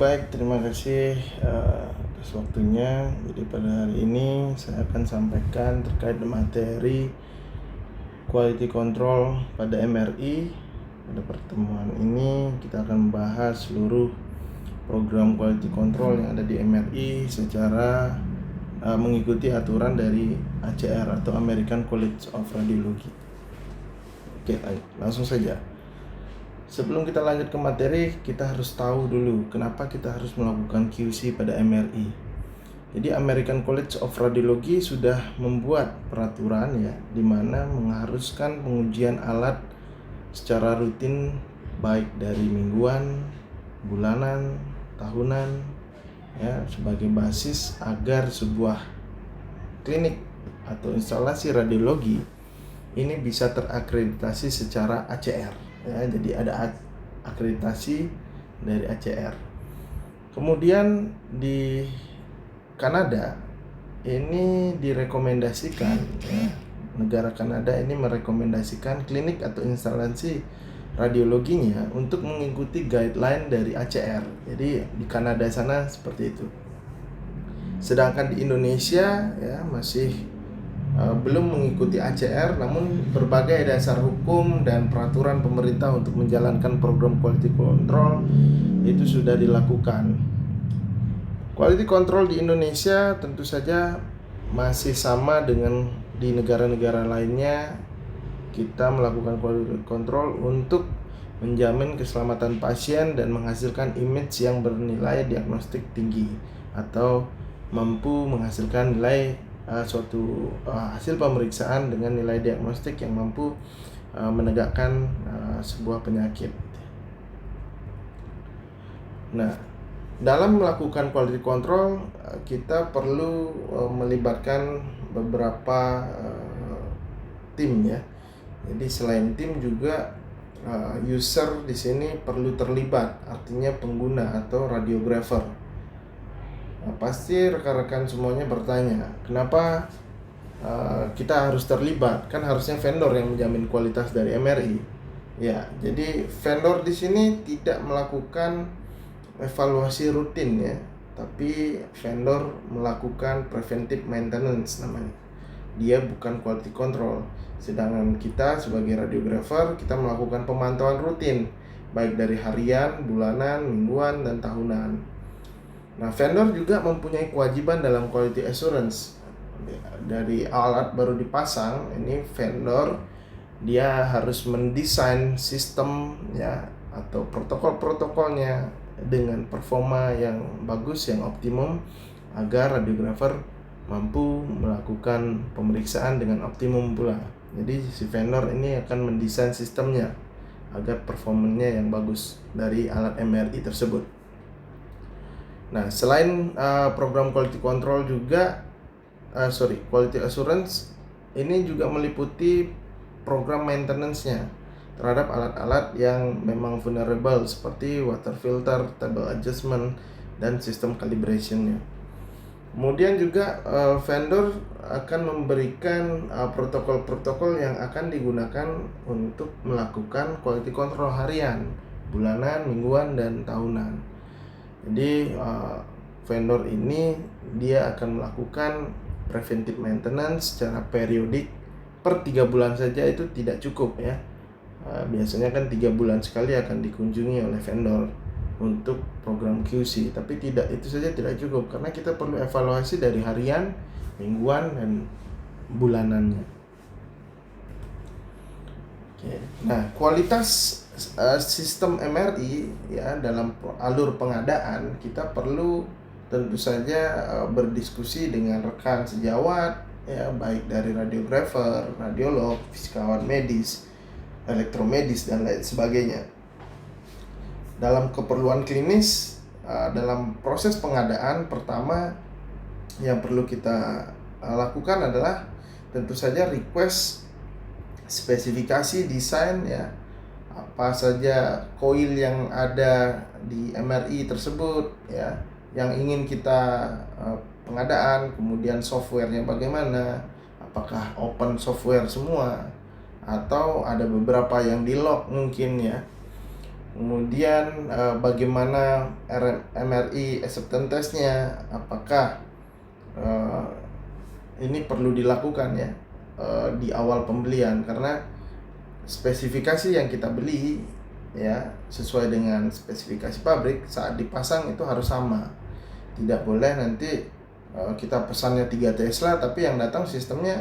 Baik, terima kasih atas waktunya. Jadi pada hari ini saya akan sampaikan terkait materi quality control pada MRI. Pada pertemuan ini kita akan membahas seluruh program quality control yang ada di MRI secara mengikuti aturan dari ACR atau American College of Radiology. Oke, langsung saja. Sebelum kita lanjut ke materi, kita harus tahu dulu kenapa kita harus melakukan QC pada MRI. Jadi American College of Radiology sudah membuat peraturan ya, di mana mengharuskan pengujian alat secara rutin baik dari mingguan, bulanan, tahunan ya, sebagai basis agar sebuah klinik atau instalasi radiologi ini bisa terakreditasi secara ACR ya. Jadi ada akreditasi dari ACR. Kemudian di Kanada ini direkomendasikan ya, negara Kanada ini merekomendasikan klinik atau instalasi radiologinya untuk mengikuti guideline dari ACR. Jadi di Kanada sana seperti itu. Sedangkan di Indonesia ya masih belum mengikuti ACR, namun berbagai dasar hukum dan peraturan pemerintah untuk menjalankan program quality control itu sudah dilakukan. Quality control di Indonesia tentu saja masih sama dengan di negara-negara lainnya. Kita melakukan quality control untuk menjamin keselamatan pasien dan menghasilkan image yang bernilai diagnostik tinggi atau mampu menghasilkan nilai suatu hasil pemeriksaan dengan nilai diagnostik yang mampu menegakkan sebuah penyakit. Nah, dalam melakukan quality control kita perlu melibatkan beberapa tim ya. Jadi selain tim juga user di sini perlu terlibat, artinya pengguna atau radiografer. Pasti rekan-rekan semuanya bertanya, kenapa kita harus terlibat? Kan harusnya vendor yang menjamin kualitas dari MRI. Ya, jadi vendor di sini tidak melakukan evaluasi rutin ya, tapi vendor melakukan preventive maintenance namanya. Dia bukan quality control. Sedangkan kita sebagai radiografer, kita melakukan pemantauan rutin baik dari harian, bulanan, mingguan, dan tahunan. Nah, vendor juga mempunyai kewajiban dalam quality assurance. Dari alat baru dipasang, ini vendor dia harus mendesain sistem ya atau protokol-protokolnya dengan performa yang bagus, yang optimum agar radiografer mampu melakukan pemeriksaan dengan optimum pula. Jadi si vendor ini akan mendesain sistemnya agar performanya yang bagus dari alat MRI tersebut. Nah, selain program quality control juga quality assurance ini juga meliputi program maintenance-nya terhadap alat-alat yang memang vulnerable seperti water filter, table adjustment, dan sistem calibration-nya. Kemudian juga vendor akan memberikan protokol-protokol yang akan digunakan untuk melakukan quality control harian, bulanan, mingguan, dan tahunan. Jadi vendor ini dia akan melakukan preventive maintenance secara periodik per 3 bulan saja itu tidak cukup ya. Biasanya kan 3 bulan sekali akan dikunjungi oleh vendor untuk program QC, tapi itu saja tidak cukup karena kita perlu evaluasi dari harian, mingguan, dan bulanannya. Oke. Nah, kualitas sistem MRI ya dalam alur pengadaan kita perlu tentu saja berdiskusi dengan rekan sejawat ya, baik dari radiografer, radiolog, fisikawan medis, elektromedis, dan lain sebagainya. Dalam keperluan klinis, dalam proses pengadaan pertama yang perlu kita lakukan adalah tentu saja request spesifikasi desain ya, apa saja koil yang ada di MRI tersebut ya, yang ingin kita pengadaan, kemudian softwarenya bagaimana, apakah open software semua atau ada beberapa yang di lock mungkin ya. Kemudian bagaimana MRI acceptance testnya, apakah ini perlu dilakukan ya di awal pembelian, karena spesifikasi yang kita beli ya sesuai dengan spesifikasi pabrik saat dipasang itu harus sama. Tidak boleh nanti kita pesannya 3 Tesla tapi yang datang sistemnya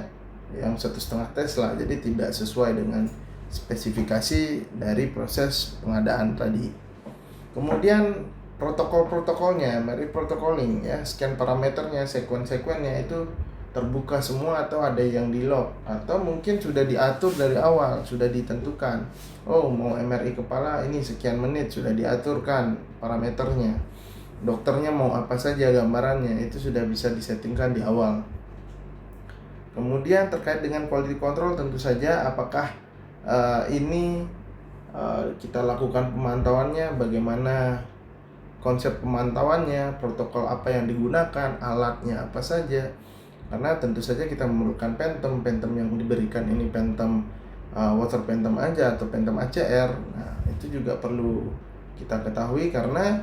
yang 1,5 Tesla, jadi tidak sesuai dengan spesifikasi dari proses pengadaan tadi. Kemudian protokol-protokolnya, mari protocoling ya, scan parameternya, sekuen-sekuennya itu terbuka semua atau ada yang di lock, atau mungkin sudah diatur dari awal, sudah ditentukan. Oh, mau MRI kepala ini sekian menit, sudah diaturkan parameternya. Dokternya mau apa saja gambarannya, itu sudah bisa disettingkan di awal. Kemudian terkait dengan quality control, tentu saja apakah ini kita lakukan pemantauannya, bagaimana konsep pemantauannya, protokol apa yang digunakan, alatnya apa saja. Karena tentu saja kita memerlukan Phantom yang diberikan ini Phantom water Phantom aja atau Phantom ACR. Nah, itu juga perlu kita ketahui karena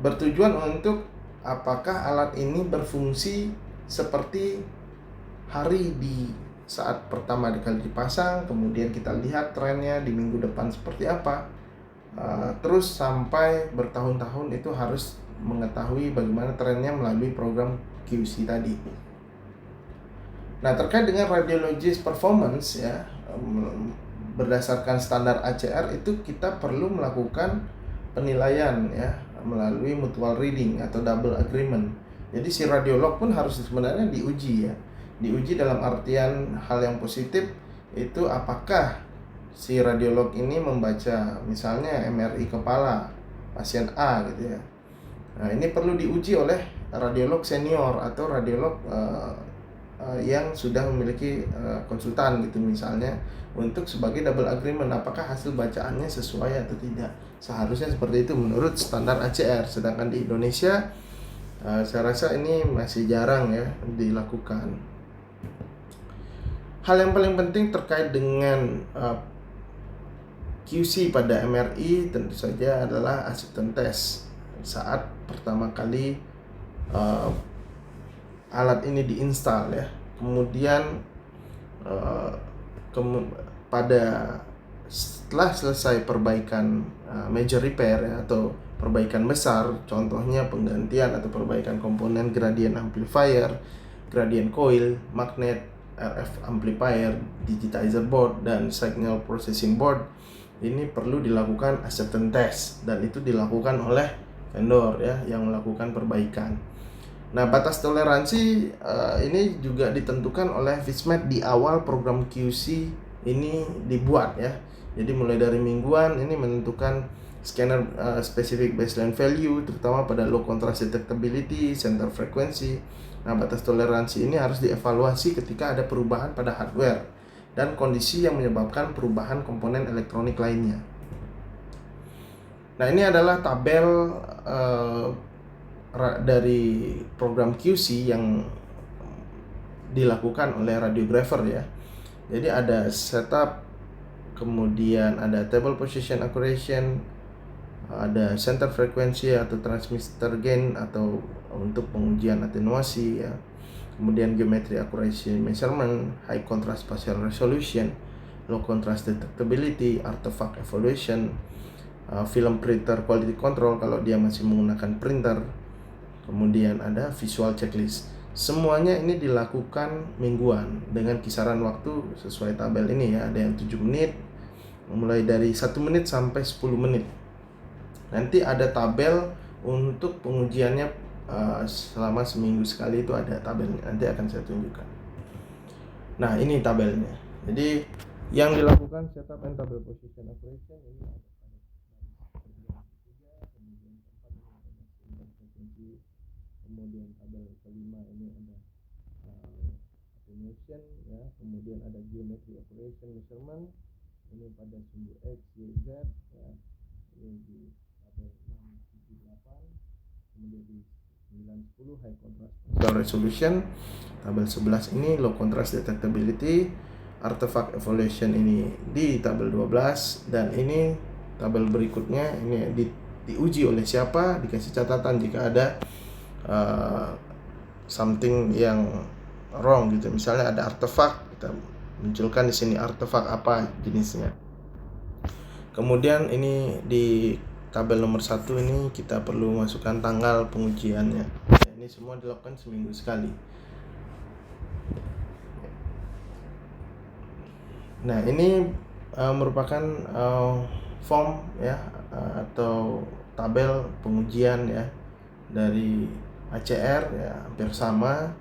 bertujuan untuk apakah alat ini berfungsi seperti hari di saat pertama kali dipasang, kemudian kita lihat trennya di minggu depan seperti apa, terus sampai bertahun-tahun itu harus mengetahui bagaimana trennya melalui program QC tadi. Nah, terkait dengan radiologist performance ya, berdasarkan standar ACR itu kita perlu melakukan penilaian ya melalui mutual reading atau double agreement. Jadi si radiolog pun harus sebenarnya diuji ya. Diuji dalam artian hal yang positif itu apakah si radiolog ini membaca misalnya MRI kepala pasien A gitu ya. Nah, ini perlu diuji oleh radiolog senior atau radiolog yang sudah memiliki konsultan gitu misalnya, untuk sebagai double agreement apakah hasil bacaannya sesuai atau tidak. Seharusnya seperti itu menurut standar ACR. Sedangkan di Indonesia saya rasa ini masih jarang ya dilakukan. Hal yang paling penting terkait dengan QC pada MRI tentu saja adalah acceptance test. Saat pertama kali alat ini diinstal ya, kemudian pada setelah selesai perbaikan major repair ya, atau perbaikan besar, contohnya penggantian atau perbaikan komponen gradient amplifier, gradient coil, magnet, RF amplifier, digitizer board, dan signal processing board, ini perlu dilakukan acceptance test dan itu dilakukan oleh vendor ya yang melakukan perbaikan. Nah, batas toleransi ini juga ditentukan oleh Vismet di awal program QC ini dibuat ya. Jadi mulai dari mingguan ini menentukan scanner specific baseline value terutama pada low contrast detectability, center frequency. Nah, batas toleransi ini harus dievaluasi ketika ada perubahan pada hardware dan kondisi yang menyebabkan perubahan komponen elektronik lainnya. Nah, ini adalah tabel dari program QC yang dilakukan oleh radiografer ya. Jadi ada setup, kemudian ada table position accuracy, ada center frequency atau transmitter gain atau untuk pengujian atenuasi ya. Kemudian geometry accuracy measurement, high contrast spatial resolution, low contrast detectability, artifact evaluation, film printer quality control kalau dia masih menggunakan printer. Kemudian ada visual checklist. Semuanya ini dilakukan mingguan dengan kisaran waktu sesuai tabel ini ya. Ada yang 7 menit, mulai dari 1 menit sampai 10 menit. Nanti ada tabel untuk pengujiannya selama seminggu sekali, itu ada tabelnya. Nanti akan saya tunjukkan. Nah, ini tabelnya. Jadi yang dilakukan setup and table position operation ini ada kemudian tabel kelima ini ada attenuation ya, kemudian ada geometry operation measurement ini pada sumbu X, Y, Z ya, ini di tabel 6, 7, 8, kemudian di 9, 10 high contrast spatial resolution, tabel 11 ini low contrast detectability, artifact evaluation ini di tabel 12, dan ini tabel berikutnya ini diuji oleh siapa, dikasih catatan jika ada something yang wrong gitu. Misalnya ada artefak, kita munculkan di sini artefak apa jenisnya. Kemudian ini di tabel nomor 1 ini kita perlu masukkan tanggal pengujiannya. Ini semua dilakukan seminggu sekali. Nah, ini merupakan form ya atau tabel pengujian ya dari ACR ya, hampir sama.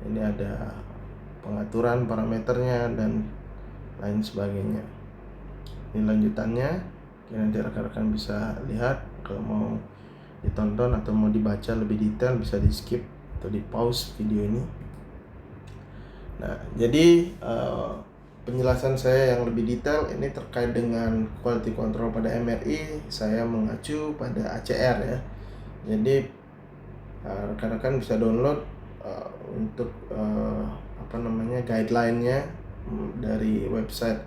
Ini ada pengaturan parameternya dan lain sebagainya. Ini lanjutannya. Nanti rekan-rekan bisa lihat. Kalau mau ditonton atau mau dibaca lebih detail bisa di skip atau di pause video ini. Nah, jadi penjelasan saya yang lebih detail ini terkait dengan quality control pada MRI, saya mengacu pada ACR ya. Jadi rekan-rekan bisa download untuk guideline-nya dari website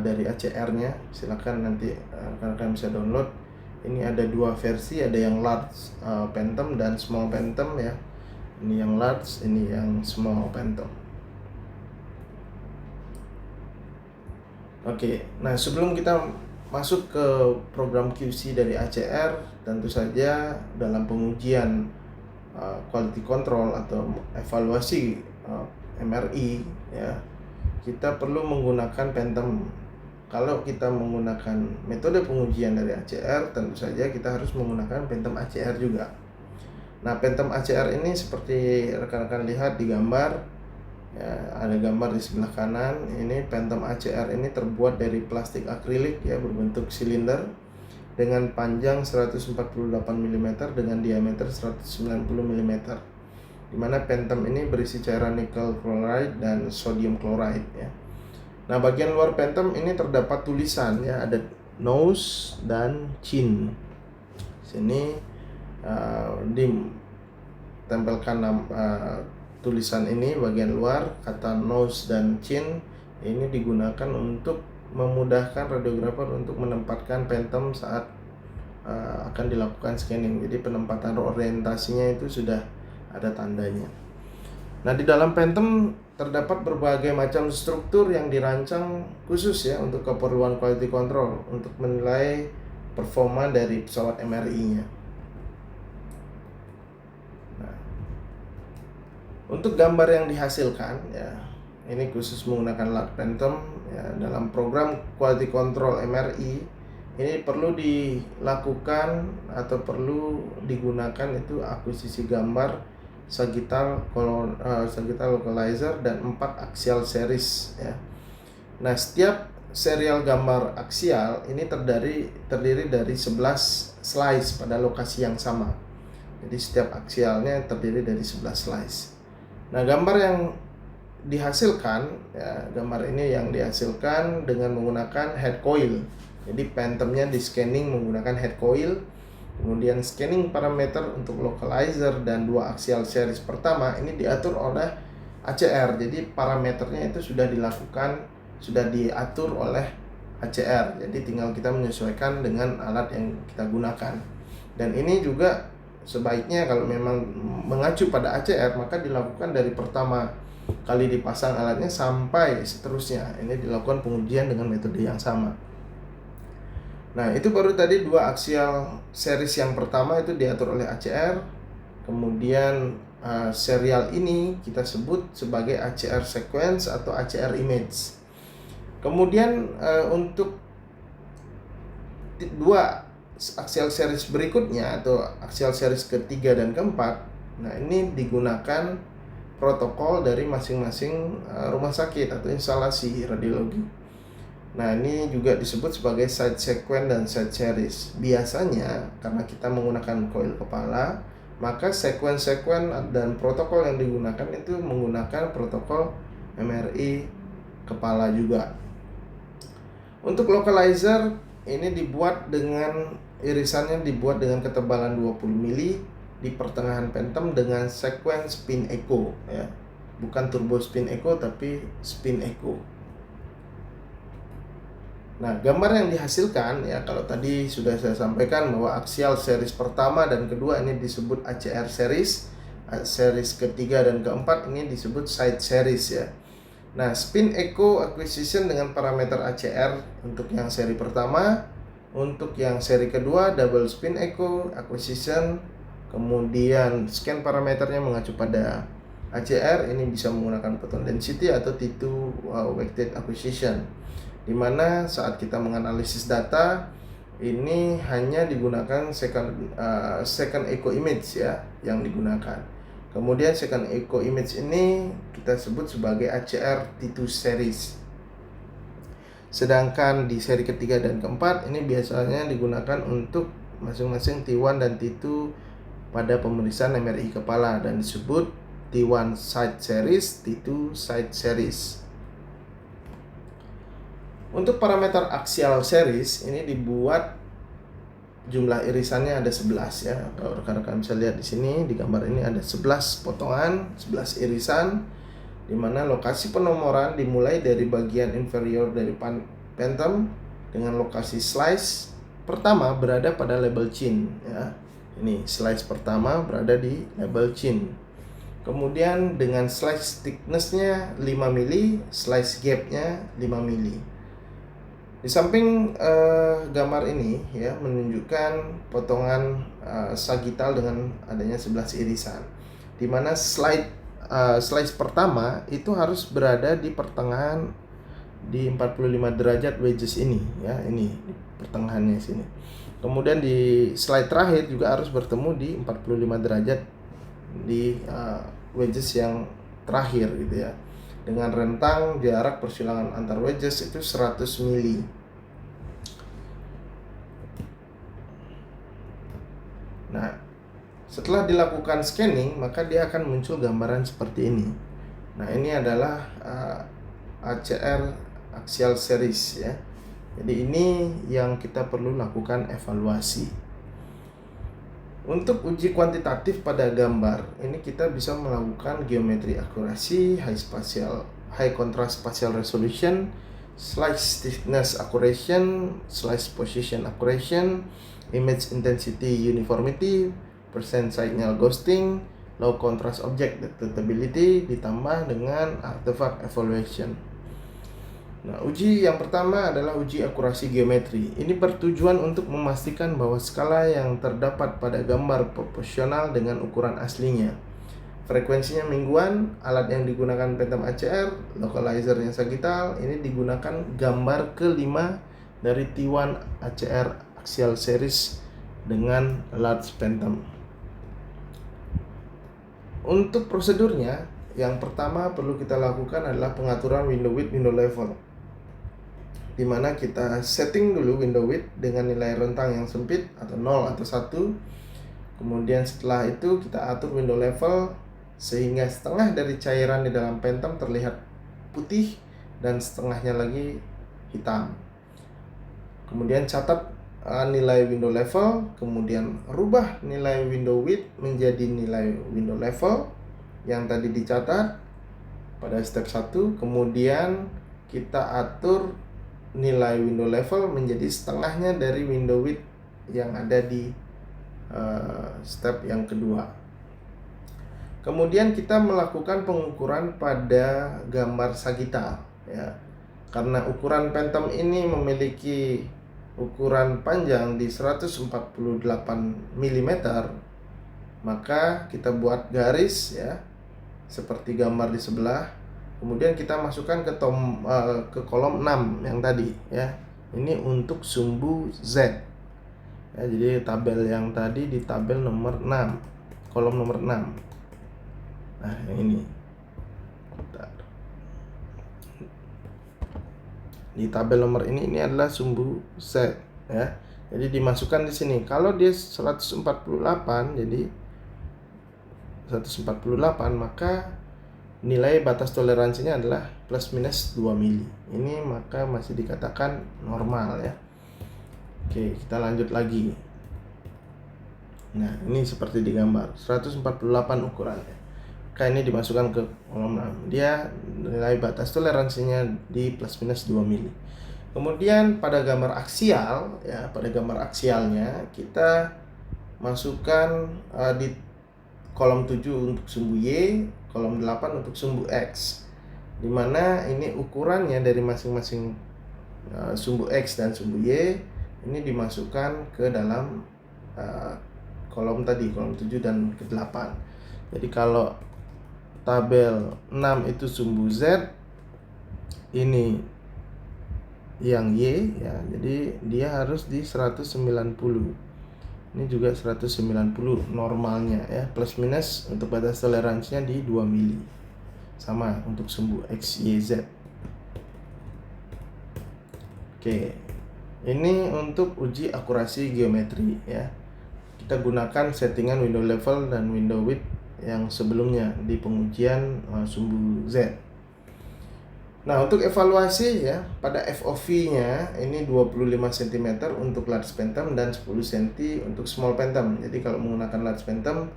dari ACR-nya. Silakan nanti rekan-rekan bisa download. Ini ada 2 versi, ada yang large phantom dan small phantom ya. Ini yang large, ini yang small phantom. Oke, nah sebelum kita masuk ke program QC dari ACR, tentu saja dalam pengujian quality control atau evaluasi MRI ya, kita perlu menggunakan phantom. Kalau kita menggunakan metode pengujian dari ACR, tentu saja kita harus menggunakan phantom ACR juga. Nah, phantom ACR ini seperti rekan-rekan lihat di gambar. Ya, ada gambar di sebelah kanan. Ini phantom ACR ini terbuat dari plastik akrilik ya, berbentuk silinder dengan panjang 148 mm dengan diameter 190 mm. Dimana phantom ini berisi cairan nickel chloride dan sodium chloride ya. Nah, bagian luar phantom ini terdapat tulisan ya, ada nose dan chin. Sini ditempelkan tulisan ini bagian luar, kata nose dan chin ini digunakan untuk memudahkan radiografer untuk menempatkan phantom saat akan dilakukan scanning. Jadi penempatan orientasinya itu sudah ada tandanya. Nah, di dalam phantom terdapat berbagai macam struktur yang dirancang khusus ya untuk keperluan quality control untuk menilai performa dari pesawat MRI-nya. Untuk gambar yang dihasilkan ya, ini khusus menggunakan large phantom ya, dalam program quality control MRI ini perlu dilakukan atau perlu digunakan itu akuisisi gambar sagittal localizer dan 4 axial series ya. Nah, setiap serial gambar aksial ini terdiri dari 11 slice pada lokasi yang sama. Jadi setiap aksialnya terdiri dari 11 slice. Nah, gambar yang dihasilkan ya, gambar ini yang dihasilkan dengan menggunakan head coil. Jadi phantomnya di scanning menggunakan head coil. Kemudian scanning parameter untuk localizer dan 2 axial series pertama ini diatur oleh ACR. Jadi parameternya itu sudah diatur oleh ACR. Jadi tinggal kita menyesuaikan dengan alat yang kita gunakan. Dan ini juga sebaiknya kalau memang mengacu pada ACR, maka dilakukan dari pertama kali dipasang alatnya sampai seterusnya. Ini dilakukan pengujian dengan metode yang sama. Nah, itu baru tadi 2 axial series yang pertama itu diatur oleh ACR. Kemudian serial ini kita sebut sebagai ACR sequence atau ACR image. Kemudian untuk 2 axial series berikutnya atau axial series ketiga dan keempat, nah ini digunakan protokol dari masing-masing rumah sakit atau instalasi radiologi. Nah, ini juga disebut sebagai side sequence dan side series. Biasanya karena kita menggunakan coil kepala, maka sequence dan protokol yang digunakan itu menggunakan protokol MRI kepala juga. Untuk localizer ini irisannya dibuat dengan ketebalan 20 mili di pertengahan phantom dengan sequence spin echo ya. Bukan turbo spin echo tapi spin echo. Nah, gambar yang dihasilkan ya, kalau tadi sudah saya sampaikan bahwa axial series pertama dan kedua ini disebut ACR series, series ketiga dan keempat ini disebut side series ya. Nah, spin echo acquisition dengan parameter ACR untuk yang seri pertama, untuk yang seri kedua double spin echo acquisition, kemudian scan parameternya mengacu pada ACR, ini bisa menggunakan photon density atau T2 weighted acquisition, di mana saat kita menganalisis data ini hanya digunakan second echo image ya yang digunakan. Kemudian second echo image ini kita sebut sebagai ACR T2 series. Sedangkan di seri ketiga dan keempat ini biasanya digunakan untuk masing-masing T1 dan T2 pada pemeriksaan MRI kepala dan disebut T1 side series, T2 side series. Untuk parameter axial series ini dibuat jumlah irisannya ada 11 ya. Kalau rekan-rekan bisa lihat di sini di gambar ini ada 11 potongan, 11 irisan, di mana lokasi penomoran dimulai dari bagian inferior dari phantom dengan lokasi slice pertama berada pada label chin ya. Ini slice pertama berada di label chin. Kemudian dengan slice thickness-nya 5 mili, slice gap-nya 5 mili. Di samping gambar ini ya menunjukkan potongan sagittal dengan adanya 11 irisan, di mana slice pertama itu harus berada di pertengahan di 45 derajat wedges ini ya, ini di pertengahannya sini. Kemudian di slide terakhir juga harus bertemu di 45 derajat di wedges yang terakhir gitu ya, dengan rentang jarak persilangan antar wedges itu 100 mili. Nah, setelah dilakukan scanning maka dia akan muncul gambaran seperti ini. Nah, ini adalah ACR axial series ya. Jadi ini yang kita perlu lakukan evaluasi. Untuk uji kuantitatif pada gambar, ini kita bisa melakukan geometri akurasi, high contrast spatial resolution, slice stiffness accuracy, slice position accuracy, image intensity uniformity, percent signal ghosting, low contrast object detectability, ditambah dengan artifact evaluation. Nah, uji yang pertama adalah uji akurasi geometri. Ini bertujuan untuk memastikan bahwa skala yang terdapat pada gambar proporsional dengan ukuran aslinya. Frekuensinya mingguan, alat yang digunakan phantom ACR, localizer yang sagittal, ini digunakan gambar kelima dari T1 ACR axial series dengan large phantom. Untuk prosedurnya, yang pertama perlu kita lakukan adalah pengaturan window width, window level, di mana kita setting dulu window width dengan nilai rentang yang sempit atau 0 atau 1. Kemudian setelah itu kita atur window level sehingga setengah dari cairan di dalam phantom terlihat putih dan setengahnya lagi hitam. Kemudian catat nilai window level, kemudian rubah nilai window width menjadi nilai window level yang tadi dicatat pada step 1. Kemudian kita atur nilai window level menjadi setengahnya dari window width yang ada di step yang kedua. Kemudian kita melakukan pengukuran pada gambar sagittal ya. Karena ukuran phantom ini memiliki ukuran panjang di 148 mm, maka kita buat garis ya seperti gambar di sebelah. Kemudian kita masukkan ke kolom 6 yang tadi ya. Ini untuk sumbu Z. Ya, jadi tabel yang tadi di tabel nomor 6, kolom nomor 6. Nah, yang ini. Bentar. Di tabel nomor ini adalah sumbu Z ya. Jadi dimasukkan di sini. Kalau dia 148, jadi 148, maka nilai batas toleransinya adalah plus minus 2 mili. Ini maka masih dikatakan normal ya. Oke, kita lanjut lagi. Nah, ini seperti di gambar 148 ukurannya. Maka ini dimasukkan ke kolom 6. Dia nilai batas toleransinya di plus minus 2 mili. Kemudian pada gambar aksial ya, pada gambar aksialnya kita masukkan di kolom 7 untuk sumbu Y, kolom 8 untuk sumbu X. Dimana ini ukurannya dari masing-masing sumbu X dan sumbu Y ini dimasukkan ke dalam kolom tadi, kolom 7 dan ke 8. Jadi kalau tabel 6 itu sumbu Z, ini yang Y ya, jadi dia harus di 190. Ini juga 190 normalnya ya, plus minus untuk batas toleransinya di 2 mili. Sama untuk sumbu X, Y, Z. Oke. Ini untuk uji akurasi geometri ya. Kita gunakan settingan window level dan window width yang sebelumnya di pengujian sumbu Z. Nah, untuk evaluasi ya, pada FOV-nya ini 25 cm untuk large phantom dan 10 cm untuk small phantom. Jadi kalau menggunakan large phantom,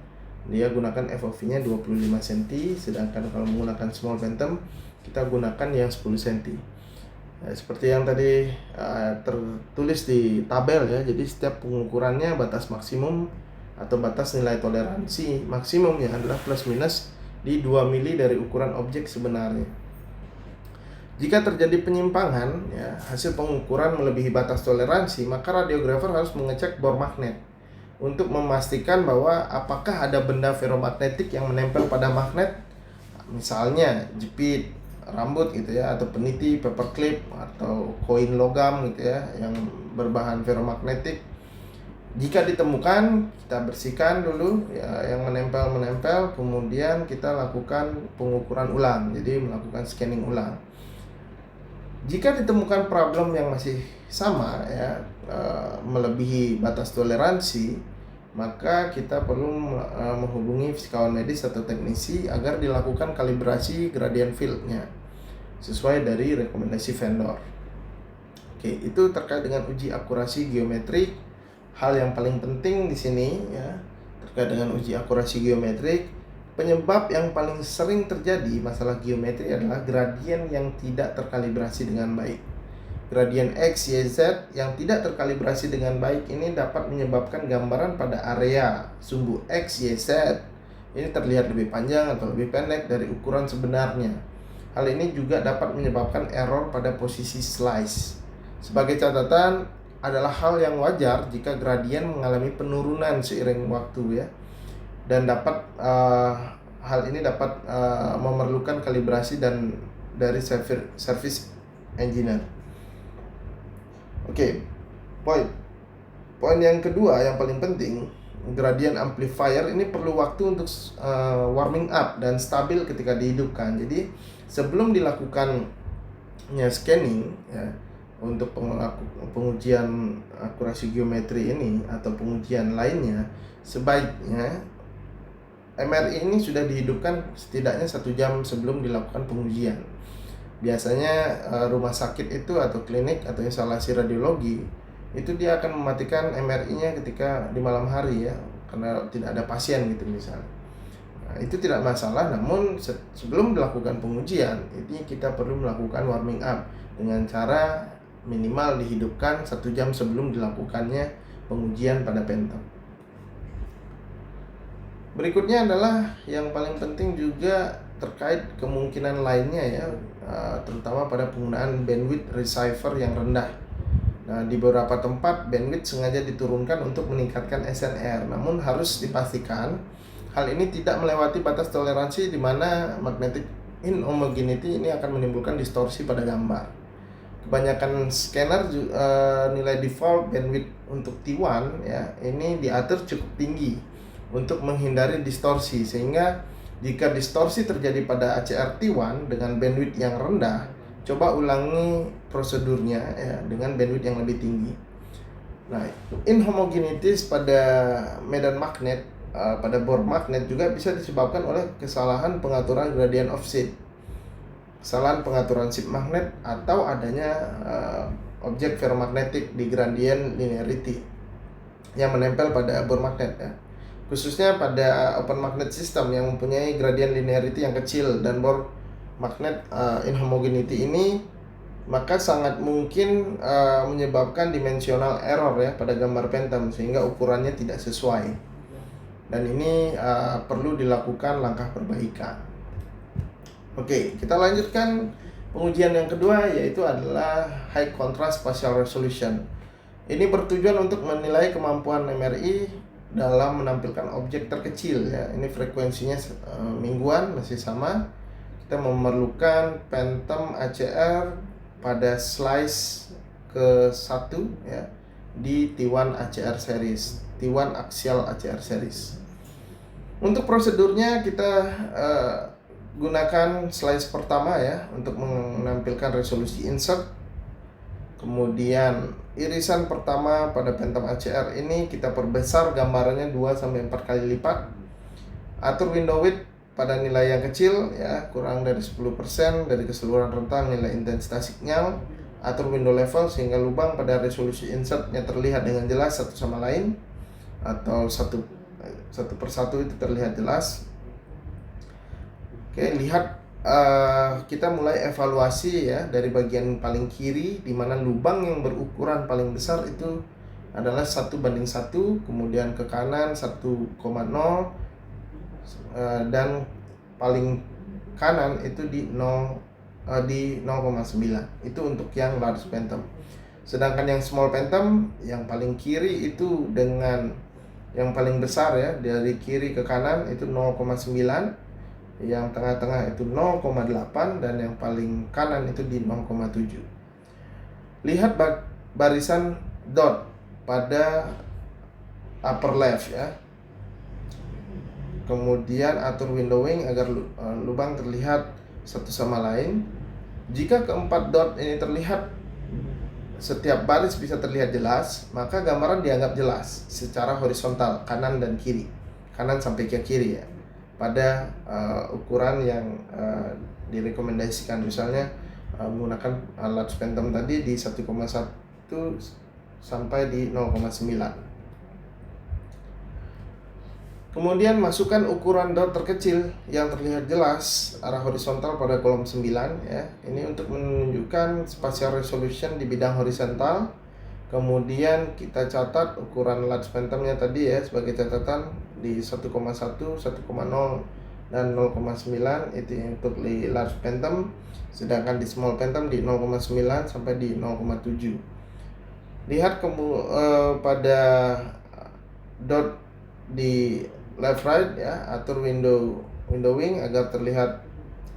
dia gunakan FOV-nya 25 cm, sedangkan kalau menggunakan small phantom, kita gunakan yang 10 cm. Nah, seperti yang tadi tertulis di tabel ya, jadi setiap pengukurannya batas maksimum atau batas nilai toleransi maksimumnya adalah plus minus di 2 mili dari ukuran objek sebenarnya. Jika terjadi penyimpangan, ya, hasil pengukuran melebihi batas toleransi, maka radiografer harus mengecek bor magnet untuk memastikan bahwa apakah ada benda ferromagnetik yang menempel pada magnet, misalnya jepit, rambut gitu ya, atau peniti, paperclip, atau koin logam gitu ya, yang berbahan ferromagnetik. Jika ditemukan, kita bersihkan dulu ya, yang menempel, kemudian kita lakukan pengukuran ulang, jadi melakukan scanning ulang. Jika ditemukan problem yang masih sama ya, melebihi batas toleransi, maka kita perlu menghubungi fisikawan medis atau teknisi agar dilakukan kalibrasi gradient field-nya sesuai dari rekomendasi vendor. Oke, itu terkait dengan uji akurasi geometrik. Hal yang paling penting di sini ya, terkait dengan uji akurasi geometrik, penyebab yang paling sering terjadi masalah geometri adalah gradien yang tidak terkalibrasi dengan baik. Gradien X, Y, Z yang tidak terkalibrasi dengan baik ini dapat menyebabkan gambaran pada area sumbu X, Y, Z ini terlihat lebih panjang atau lebih pendek dari ukuran sebenarnya. Hal ini juga dapat menyebabkan error pada posisi slice. Sebagai catatan, adalah hal yang wajar jika gradien mengalami penurunan seiring waktu ya, dan dapat hal ini dapat memerlukan kalibrasi dan dari service engineer. Oke, poin yang kedua yang paling penting, gradient amplifier ini perlu waktu untuk warming up dan stabil ketika dihidupkan. Jadi sebelum dilakukannya scanning ya, untuk pengujian akurasi geometri ini atau pengujian lainnya, sebaiknya MRI ini sudah dihidupkan setidaknya 1 jam sebelum dilakukan pengujian. Biasanya rumah sakit itu atau klinik atau instalasi radiologi itu dia akan mematikan MRI-nya ketika di malam hari ya, karena tidak ada pasien gitu misalnya. Nah, itu tidak masalah, namun sebelum dilakukan pengujian ini kita perlu melakukan warming up dengan cara minimal dihidupkan 1 jam sebelum dilakukannya pengujian pada phantom. Berikutnya adalah yang paling penting juga terkait kemungkinan lainnya ya, terutama pada penggunaan bandwidth receiver yang rendah. Nah, di beberapa tempat bandwidth sengaja diturunkan untuk meningkatkan SNR, namun harus dipastikan hal ini tidak melewati batas toleransi di mana magnetic inhomogeneity ini akan menimbulkan distorsi pada gambar. Kebanyakan scanner nilai default bandwidth untuk T1 ya, ini diatur cukup tinggi untuk menghindari distorsi, sehingga jika distorsi terjadi pada ACR T1 dengan bandwidth yang rendah, coba ulangi prosedurnya ya, dengan bandwidth yang lebih tinggi. Nah, inhomogeneities pada medan magnet, pada bor magnet juga bisa disebabkan oleh kesalahan pengaturan gradient offset, kesalahan pengaturan sip magnet, atau adanya objek ferromagnetik di gradient linearity yang menempel pada bor magnet ya. Khususnya pada open magnet system yang mempunyai gradient linearity yang kecil dan bor magnet inhomogeneity ini maka sangat mungkin menyebabkan dimensional error ya pada gambar Phantom sehingga ukurannya tidak sesuai. Dan ini perlu dilakukan langkah perbaikan. Oke, kita lanjutkan pengujian yang kedua, yaitu adalah High Contrast Spatial Resolution. Ini bertujuan untuk menilai kemampuan MRI dalam menampilkan objek terkecil ya. Ini frekuensinya mingguan, masih sama. Kita memerlukan Phantom ACR pada slice ke-1 ya di T1 ACR series, T1 axial ACR series. Untuk prosedurnya kita gunakan slice pertama ya untuk menampilkan resolusi insert. Kemudian irisan pertama pada Phantom ACR ini kita perbesar gambarannya 2-4 kali lipat. Atur window width pada nilai yang kecil ya, kurang dari 10% dari keseluruhan rentang nilai intensitas sinyal. Atur window level sehingga lubang pada resolusi insertnya terlihat dengan jelas satu sama lain, atau satu persatu itu terlihat jelas. Oke, lihat kita mulai evaluasi ya dari bagian paling kiri, di mana lubang yang berukuran paling besar itu adalah 1:1, kemudian ke kanan 1,0, dan paling kanan itu di 0,9. Itu untuk yang large Phantom. Sedangkan yang small Phantom yang paling kiri itu dengan yang paling besar ya, dari kiri ke kanan itu 0,9, yang tengah-tengah itu 0,8, dan yang paling kanan itu di 0,7. Lihat barisan dot pada upper left ya. Kemudian atur windowing agar lubang terlihat satu sama lain. Jika keempat dot ini terlihat, setiap baris bisa terlihat jelas, maka gambaran dianggap jelas secara horizontal, kanan dan kiri, kanan sampai ke kiri ya, pada ukuran yang direkomendasikan. Misalnya menggunakan large Phantom tadi di 1,1 sampai di 0,9. Kemudian masukkan ukuran dot terkecil yang terlihat jelas arah horizontal pada kolom 9 ya. Ini untuk menunjukkan spatial resolution di bidang horizontal. Kemudian kita catat ukuran large Phantomnya tadi ya sebagai catatan di 1,1, 1,0 dan 0,9 itu untuk di large Phantom. Sedangkan di small Phantom di 0,9 sampai di 0,7. Lihat pada dot di left right ya, atur windowing agar terlihat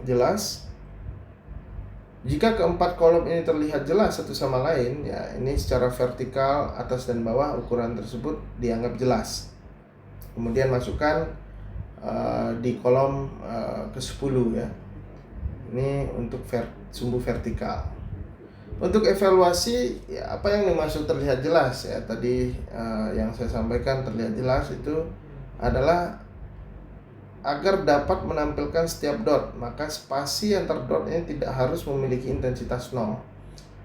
jelas. Jika keempat kolom ini terlihat jelas satu sama lain ya, ini secara vertikal atas dan bawah ukuran tersebut dianggap jelas. Kemudian masukkan di kolom ke-10 ya. Ini untuk sumbu vertikal. Untuk evaluasi ya, apa yang dimaksud terlihat jelas ya, tadi yang saya sampaikan terlihat jelas itu adalah agar dapat menampilkan setiap dot, maka spasi antar dot ini tidak harus memiliki intensitas 0.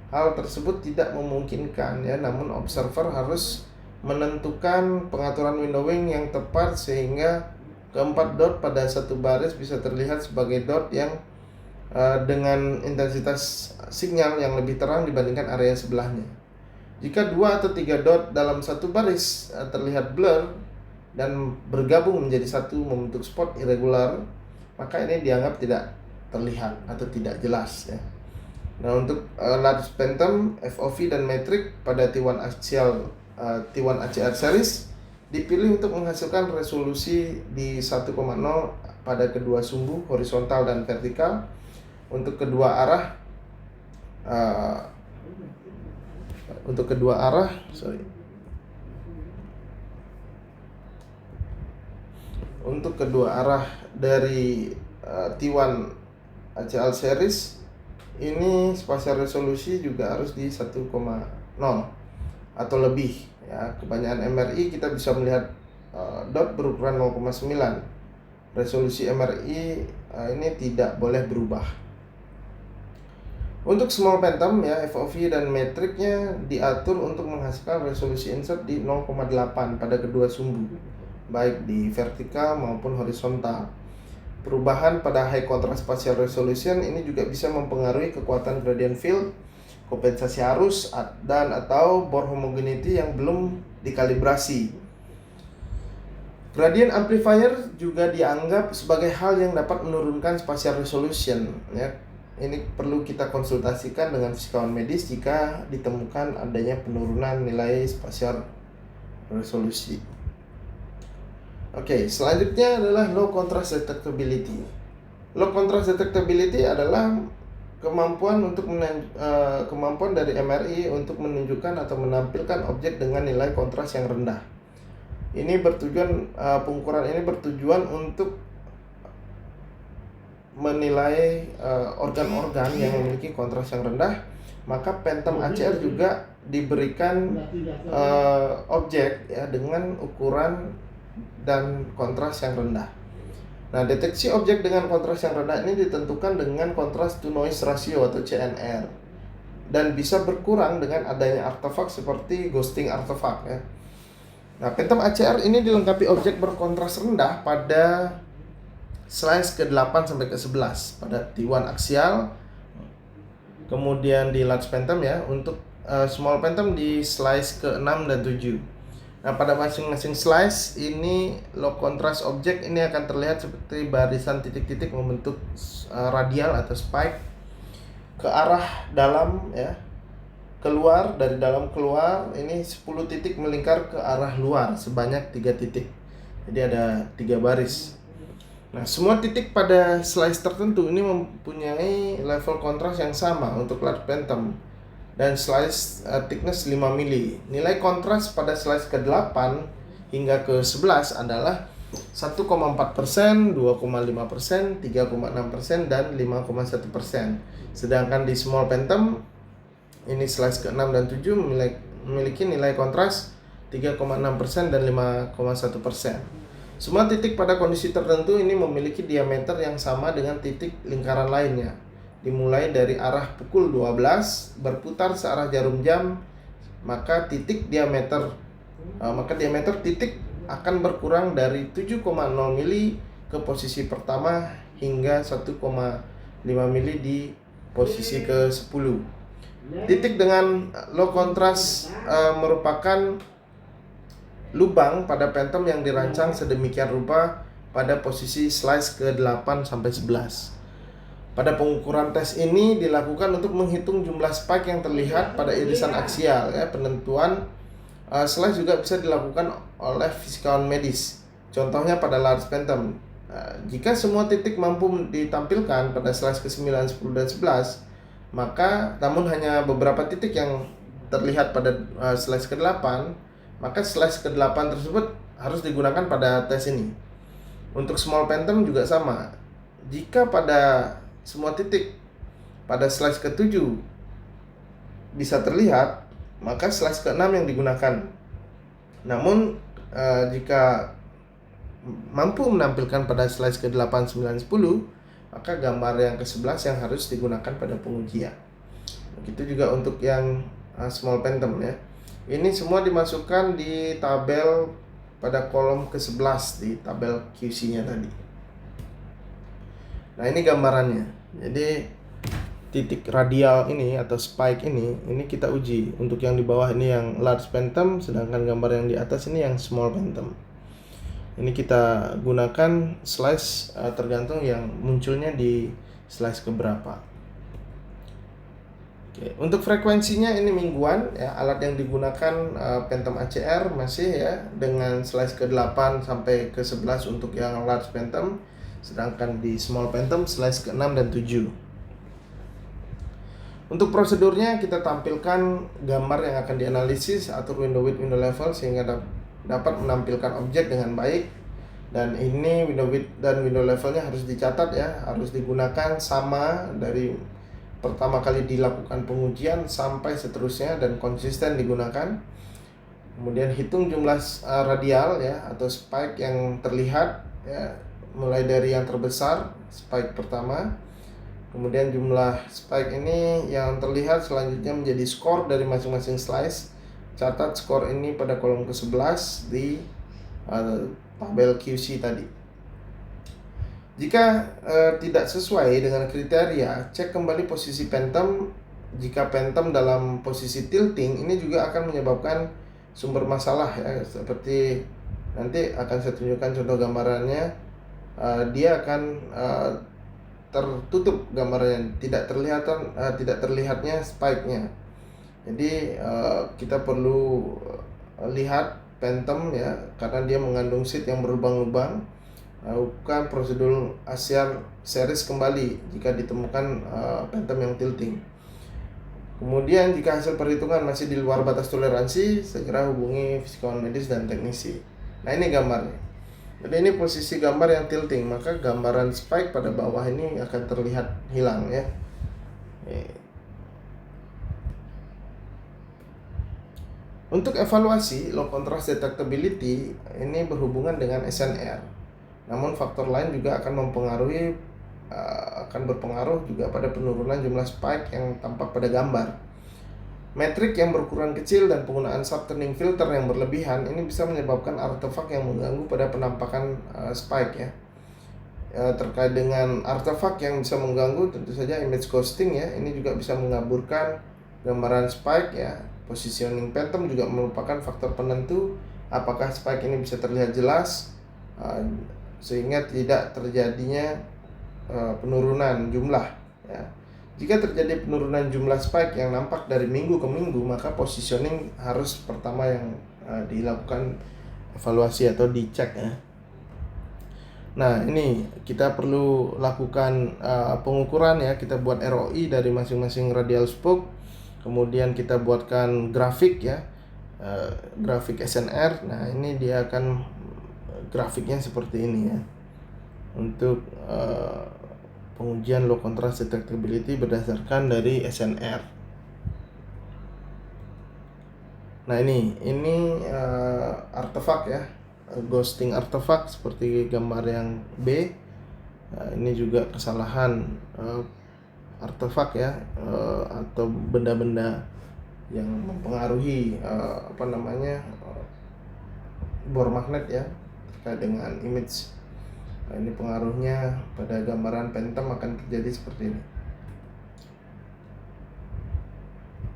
Hal tersebut tidak memungkinkan ya, namun observer harus menentukan pengaturan windowing yang tepat sehingga keempat dot pada satu baris bisa terlihat sebagai dot yang dengan intensitas sinyal yang lebih terang dibandingkan area sebelahnya. Jika 2 atau 3 dot dalam satu baris terlihat blur dan bergabung menjadi satu membentuk spot irregular, maka ini dianggap tidak terlihat atau tidak jelas ya. Nah, untuk large Phantom, FOV dan metrik pada T1 ACR series dipilih untuk menghasilkan resolusi di 1,0 pada kedua sumbu horizontal dan vertikal. Untuk kedua arah untuk kedua arah dari T1 ACL series ini spasial resolusi juga harus di 1,0 atau lebih ya. Kebanyakan MRI kita bisa melihat dot berukuran 0,9. Resolusi MRI ini tidak boleh berubah. Untuk small Phantom ya, FOV dan metriknya diatur untuk menghasilkan resolusi insert di 0,8 pada kedua sumbu, baik di vertikal maupun horizontal. Perubahan pada high contrast spatial resolution ini juga bisa mempengaruhi kekuatan gradient field, kompensasi arus, dan atau bore homogeneity yang belum dikalibrasi. Gradient amplifier juga dianggap sebagai hal yang dapat menurunkan spatial resolution, ya. Ini perlu kita konsultasikan dengan fisikawan medis jika ditemukan adanya penurunan nilai spasial resolusi. Oke, selanjutnya adalah low contrast detectability. Low contrast detectability adalah kemampuan dari MRI untuk menunjukkan atau menampilkan objek dengan nilai kontras yang rendah. Ini pengukuran ini bertujuan untuk menilai organ-organ yang memiliki kontras yang rendah. Maka Phantom ACR juga diberikan objek ya dengan ukuran dan kontras yang rendah. Nah, deteksi objek dengan kontras yang rendah ini ditentukan dengan contrast to noise ratio atau CNR, dan bisa berkurang dengan adanya artefak seperti ghosting artefak ya. Nah, Phantom ACR ini dilengkapi objek berkontras rendah pada slice ke-8 sampai ke-11 pada T1 aksial, kemudian di large phantom ya, untuk small phantom di slice ke-6 dan 7. Nah, pada masing-masing slice ini low contrast objek ini akan terlihat seperti barisan titik-titik membentuk radial atau spike ke arah dalam ya, keluar, dari dalam keluar. Ini 10 titik melingkar ke arah luar sebanyak 3 titik. Jadi ada 3 baris. Nah, semua titik pada slice tertentu ini mempunyai level kontras yang sama untuk large phantom dan slice thickness 5 mili. Nilai kontras pada slice ke-8 hingga ke-11 adalah 1,4%, 2,5%, 3,6%, dan 5,1%. Sedangkan di small phantom ini slice ke-6 dan 7 memiliki nilai kontras 3,6% dan 5,1%. Semua titik pada kondisi tertentu ini memiliki diameter yang sama dengan titik lingkaran lainnya. Dimulai dari arah pukul 12 berputar searah jarum jam, maka diameter titik akan berkurang dari 7,0 mili ke posisi pertama hingga 1,5 mili di posisi ke-10. Titik dengan low contrast merupakan lubang pada phantom yang dirancang sedemikian rupa pada posisi slice ke-8 sampai 11. Pada pengukuran tes ini dilakukan untuk menghitung jumlah spike yang terlihat pada irisan aksial ya. Penentuan slice juga bisa dilakukan oleh fisikawan medis. Contohnya pada large phantom. Jika semua titik mampu ditampilkan pada slice ke-9, 10, dan 11, maka namun hanya beberapa titik yang terlihat pada slice ke-8, maka slice ke-8 tersebut harus digunakan pada tes ini. Untuk small phantom juga sama. Jika pada semua titik pada slice ke-7 bisa terlihat, maka slice ke-6 yang digunakan. Namun jika mampu menampilkan pada slice ke-8, 9, 10, maka gambar yang ke-11 yang harus digunakan pada pengujian. Begitu juga untuk yang small phantom ya. Ini semua dimasukkan di tabel pada kolom ke-11 di tabel QC-nya tadi. Nah, ini gambarannya. Jadi titik radial ini atau spike ini kita uji. Untuk yang di bawah ini yang large phantom, sedangkan gambar yang di atas ini yang small phantom. Ini kita gunakan slice tergantung yang munculnya di slice keberapa. Oke, untuk frekuensinya ini mingguan ya. Alat yang digunakan Phantom ACR masih ya dengan slice ke-8 sampai ke-11 untuk yang large phantom, sedangkan di small phantom slice ke-6 dan 7. Untuk prosedurnya kita tampilkan gambar yang akan dianalisis, atur window width, window level sehingga dapat menampilkan objek dengan baik. Dan ini window width dan window levelnya harus dicatat ya, harus digunakan sama dari pertama kali dilakukan pengujian sampai seterusnya dan konsisten digunakan. Kemudian hitung jumlah radial ya atau spike yang terlihat ya, mulai dari yang terbesar spike pertama. Kemudian jumlah spike ini yang terlihat selanjutnya menjadi skor dari masing-masing slice. Catat skor ini pada kolom ke-11 di tabel QC tadi. Jika tidak sesuai dengan kriteria, cek kembali posisi phantom. Jika phantom dalam posisi tilting, ini juga akan menyebabkan sumber masalah ya, seperti nanti akan saya tunjukkan contoh gambarannya. Dia akan tertutup gambarnya, tidak terlihatnya spike-nya. Jadi kita perlu lihat phantom ya, karena dia mengandung seed yang berlubang-lubang. Lakukan prosedur ASIAR series kembali jika ditemukan phantom yang tilting. Kemudian jika hasil perhitungan masih di luar batas toleransi, segera hubungi fisikawan medis dan teknisi. Nah, ini gambarnya. Jadi ini posisi gambar yang tilting, maka gambaran spike pada bawah ini akan terlihat hilang ya. Untuk evaluasi low contrast detectability ini berhubungan dengan SNR. Namun faktor lain juga akan berpengaruh juga pada penurunan jumlah spike yang tampak pada gambar. Metrik yang berukuran kecil dan penggunaan subturning filter yang berlebihan ini bisa menyebabkan artefak yang mengganggu pada penampakan spike ya. Terkait dengan artefak yang bisa mengganggu, tentu saja image ghosting ya, ini juga bisa mengaburkan gambaran spike ya. Positioning phantom juga merupakan faktor penentu apakah spike ini bisa terlihat jelas sehingga tidak terjadinya penurunan jumlah ya. Jika terjadi penurunan jumlah spike yang nampak dari minggu ke minggu, maka positioning harus pertama yang dilakukan evaluasi atau dicek ya. Nah, ini kita perlu lakukan pengukuran ya. Kita buat ROI dari masing-masing radial spoke. Kemudian kita buatkan grafik ya, grafik SNR. Nah, ini dia akan grafiknya seperti ini ya. Untuk pengujian low contrast detectability berdasarkan dari SNR. Nah, ini artefak ya, ghosting artefak seperti gambar yang B. Nah, ini juga kesalahan artefak ya, atau benda-benda yang mempengaruhi bor magnet ya, terkait dengan image. Nah, ini pengaruhnya pada gambaran phantom akan terjadi seperti ini.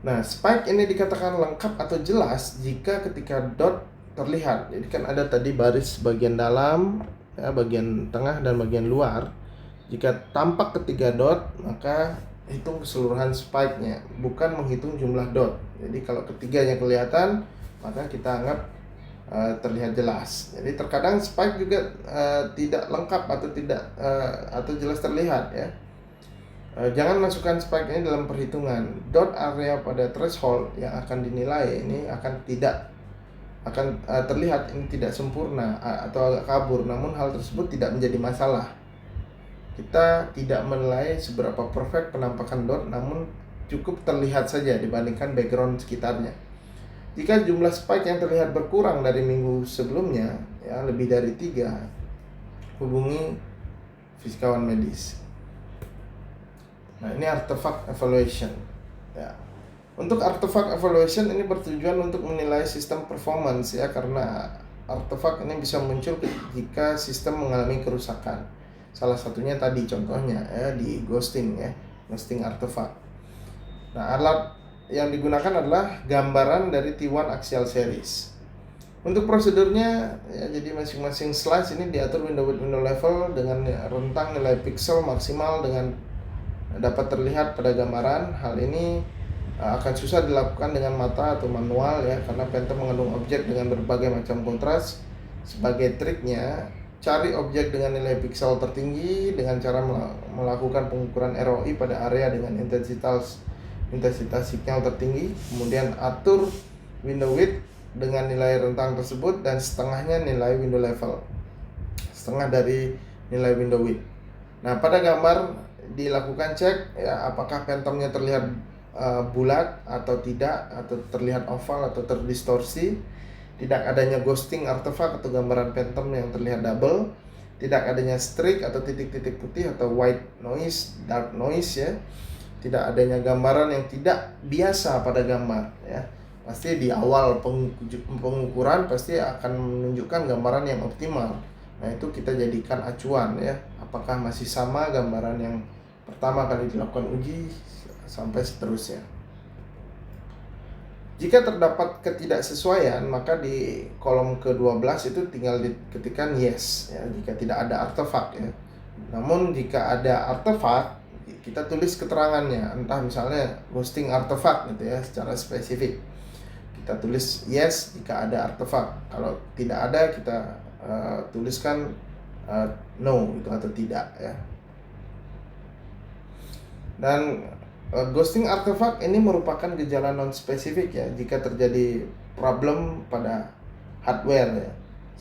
Nah, spike ini dikatakan lengkap atau jelas jika ketika dot terlihat. Jadi kan ada tadi baris bagian dalam ya, bagian tengah dan bagian luar. Jika tampak ketiga dot, maka hitung keseluruhan spike-nya, bukan menghitung jumlah dot. Jadi kalau ketiganya kelihatan, maka kita anggap terlihat jelas. Jadi terkadang spike juga tidak lengkap atau jelas terlihat ya. Jangan masukkan spike ini dalam perhitungan. Dot area pada threshold yang akan dinilai ini akan terlihat ini tidak sempurna atau agak kabur. Namun hal tersebut tidak menjadi masalah. Kita tidak menilai seberapa perfect penampakan dot, namun cukup terlihat saja dibandingkan background sekitarnya. Jika jumlah spike yang terlihat berkurang dari minggu sebelumnya, ya lebih dari 3, hubungi fisikawan medis. Nah, ini artifact evaluation. Ya. Untuk artifact evaluation ini bertujuan untuk menilai sistem performance ya, karena artefak ini bisa muncul jika sistem mengalami kerusakan. Salah satunya tadi contohnya ya di ghosting ya, ghosting artefak. Nah, alat yang digunakan adalah gambaran dari T1 axial series. Untuk prosedurnya ya, jadi masing-masing slice ini diatur window width window level dengan rentang nilai pixel maksimal dengan dapat terlihat pada gambaran. Hal ini akan susah dilakukan dengan mata atau manual ya, karena phantom mengandung objek dengan berbagai macam kontras. Sebagai triknya, cari objek dengan nilai pixel tertinggi dengan cara melakukan pengukuran ROI pada area dengan intensitas signal tertinggi. Kemudian atur window width dengan nilai rentang tersebut dan setengahnya nilai window level, setengah dari nilai window width. Nah, pada gambar dilakukan cek ya, apakah phantomnya terlihat bulat atau tidak, atau terlihat oval atau terdistorsi, tidak adanya ghosting artefak atau gambaran phantom yang terlihat double, tidak adanya streak atau titik-titik putih atau white noise, dark noise ya, tidak adanya gambaran yang tidak biasa pada gambar ya. Pasti di awal pengukuran pasti akan menunjukkan gambaran yang optimal. Nah, itu kita jadikan acuan ya, apakah masih sama gambaran yang pertama kali dilakukan uji sampai seterusnya. Jika terdapat ketidaksesuaian, maka di kolom ke-12 itu tinggal diketikkan yes ya, jika tidak ada artefak ya. Namun jika ada artefak, kita tulis keterangannya, entah misalnya ghosting artefak gitu ya, secara spesifik. Kita tulis yes jika ada artefak. Kalau tidak ada, kita tuliskan no gitu atau tidak ya. Dan ghosting artefak ini merupakan gejala non-spesifik ya jika terjadi problem pada hardware ya.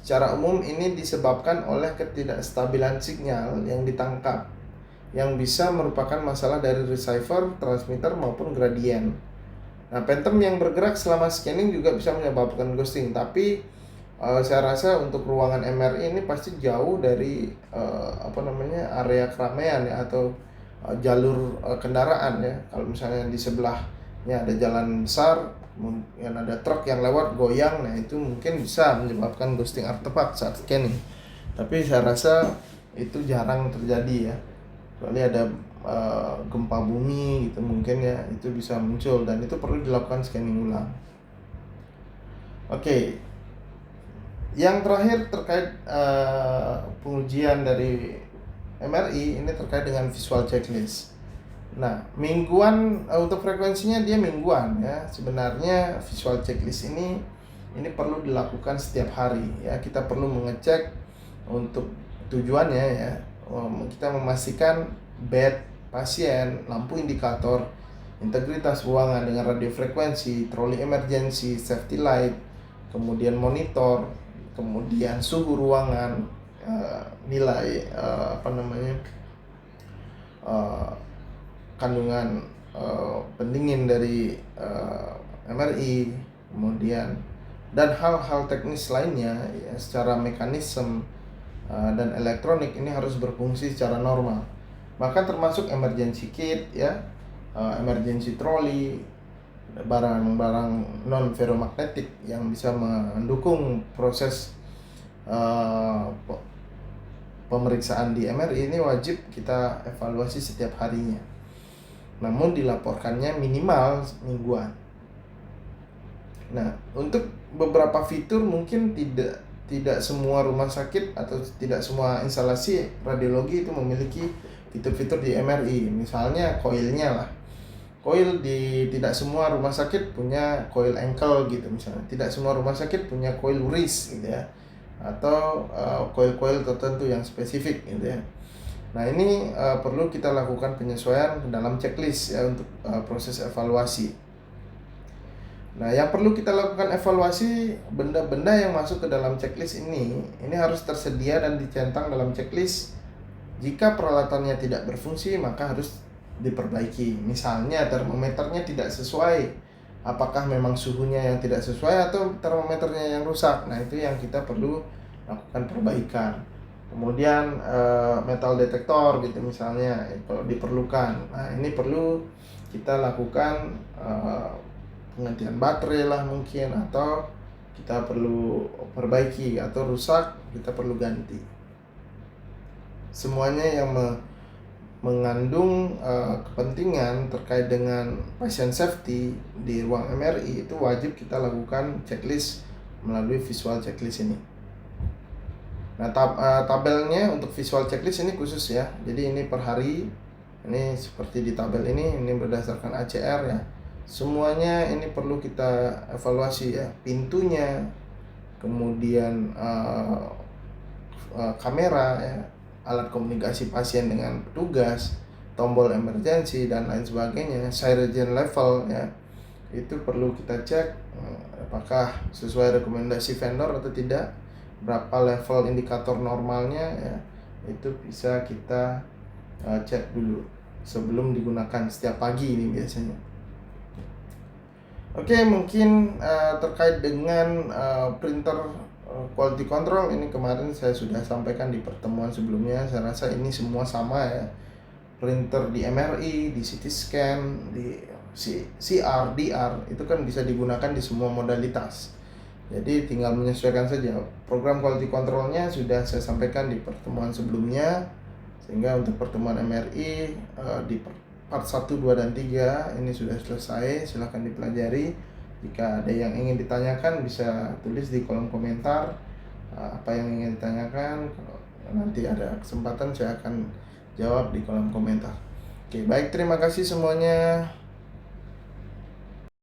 Secara umum ini disebabkan oleh ketidakstabilan sinyal yang ditangkap, yang bisa merupakan masalah dari receiver, transmitter maupun gradient. Nah, phantom yang bergerak selama scanning juga bisa menyebabkan ghosting, tapi saya rasa untuk ruangan MRI ini pasti jauh dari area keramaian ya, atau jalur kendaraan ya. Kalau misalnya di sebelahnya ada jalan besar, mungkin ada truk yang lewat goyang, nah itu mungkin bisa menyebabkan ghosting artefak saat scanning. Tapi saya rasa itu jarang terjadi ya. Kecuali ada gempa bumi gitu mungkin ya, itu bisa muncul dan itu perlu dilakukan scanning ulang. Oke. Yang terakhir terkait pengujian dari MRI ini terkait dengan visual checklist. Nah, mingguan untuk frekuensinya dia mingguan ya. Sebenarnya visual checklist ini perlu dilakukan setiap hari ya. Kita perlu mengecek untuk tujuannya ya. Kita memastikan bed pasien, lampu indikator, integritas ruangan dengan radiofrekuensi, troli emergency, safety light, kemudian monitor, kemudian suhu ruangan, nilai kandungan pendingin dari MRI, kemudian dan hal-hal teknis lainnya ya, secara mekanisme dan elektronik ini harus berfungsi secara normal. Maka termasuk emergency kit ya, emergency trolley, barang-barang non ferromagnetik yang bisa mendukung proses pemeriksaan di MRI ini wajib kita evaluasi setiap harinya. Namun dilaporkannya minimal mingguan. Nah, untuk beberapa fitur mungkin tidak semua rumah sakit atau tidak semua instalasi radiologi itu memiliki fitur-fitur di MRI. Misalnya koilnya lah. Koil di tidak semua rumah sakit punya coil ankle gitu misalnya. Tidak semua rumah sakit punya coil wrist gitu ya. Atau coil-coil tertentu yang spesifik gitu ya. Nah, ini perlu kita lakukan penyesuaian dalam checklist ya untuk proses evaluasi. Nah, yang perlu kita lakukan evaluasi, benda-benda yang masuk ke dalam checklist ini harus tersedia dan dicentang dalam checklist. Jika peralatannya tidak berfungsi, maka harus diperbaiki. Misalnya termometernya tidak sesuai, apakah memang suhunya yang tidak sesuai atau termometernya yang rusak. Nah, itu yang kita perlu lakukan perbaikan. Kemudian metal detektor gitu misalnya kalau diperlukan. Nah, ini perlu kita lakukan penggantian baterai lah mungkin, atau kita perlu perbaiki, atau rusak kita perlu ganti. Semuanya yang mengandung kepentingan terkait dengan patient safety di ruang MRI itu wajib kita lakukan checklist melalui visual checklist ini. Nah, tabelnya untuk visual checklist ini khusus ya. Jadi ini per hari, ini seperti di tabel ini berdasarkan ACR ya. Semuanya ini perlu kita evaluasi ya. Pintunya, kemudian kamera ya, alat komunikasi pasien dengan petugas, tombol emergency dan lain sebagainya, siren level ya. Itu perlu kita cek apakah sesuai rekomendasi vendor atau tidak, berapa level indikator normalnya ya. Itu bisa kita cek dulu sebelum digunakan setiap pagi ini biasanya. Oke, mungkin terkait dengan printer quality control ini kemarin saya sudah sampaikan di pertemuan sebelumnya. Saya rasa ini semua sama ya. Printer di MRI, di CT scan, di CR, DR itu kan bisa digunakan di semua modalitas. Jadi tinggal menyesuaikan saja. Program quality controlnya sudah saya sampaikan di pertemuan sebelumnya, sehingga untuk pertemuan MRI di part 1, 2, dan 3 ini sudah selesai. Silahkan dipelajari. Jika ada yang ingin ditanyakan bisa tulis di kolom komentar apa yang ingin ditanyakan. Kalau nanti ada kesempatan saya akan jawab di kolom komentar. Oke, baik, terima kasih semuanya.